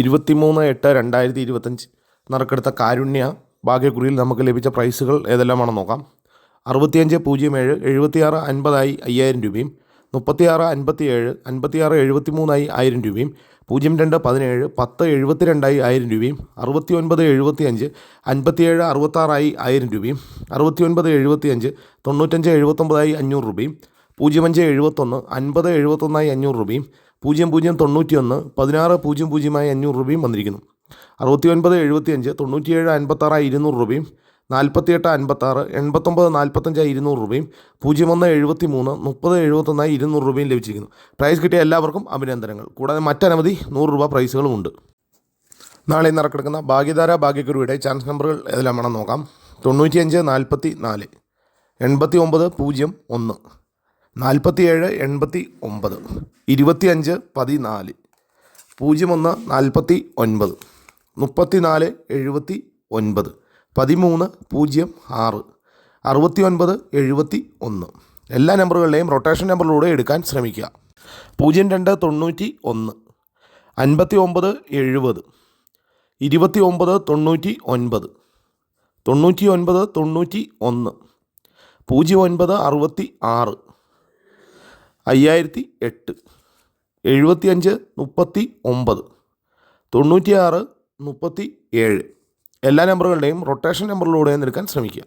23/8/2025 നറുക്കെടുത്ത കാരുണ്യ ഭാഗ്യക്കുറിയിൽ നമുക്ക് ലഭിച്ച പ്രൈസുകൾ ഏതെല്ലാമാണെന്ന് നോക്കാം. 6507 7650 5000 രൂപയും, 3657 5673 1000 രൂപയും, 0217 1072 1000 രൂപയും, 6975 5766 1000 രൂപയും, 6975 9579 500 രൂപയും, 0571 5071 500 രൂപയും, 0091 1600 500 രൂപയും വന്നിരിക്കുന്നു. 6975 97 56 200 രൂപയും, 48 56 89 45 200 രൂപയും, 0173 30 71 200 രൂപയും ലഭിച്ചിരിക്കുന്നു. പ്രൈസ് കിട്ടിയ എല്ലാവർക്കും അഭിനന്ദനങ്ങൾ. കൂടാതെ മറ്റനവധി 100 രൂപ പ്രൈസുകളുമുണ്ട്. നാളെ നറുക്കെടുക്കുന്ന ഭാഗ്യധാര ഭാഗ്യക്കുറിയുടെ ചാൻസ് നമ്പറുകൾ ഏതെല്ലാമാണെന്ന് നോക്കാം. 95 44 89 01 47 89 25 14 01 49 34 79 13 06 69 71. എല്ലാ നമ്പറുകളുടെയും റൊട്ടേഷൻ നമ്പറിലൂടെ എടുക്കാൻ ശ്രമിക്കുക. 02 91 59 70 29 99 99 91 09 66 5008 75 39 96 37. എല്ലാ നമ്പറുകളുടെയും റൊട്ടേഷൻ നമ്പറിലൂടെ എടുക്കാൻ ശ്രമിക്കുക.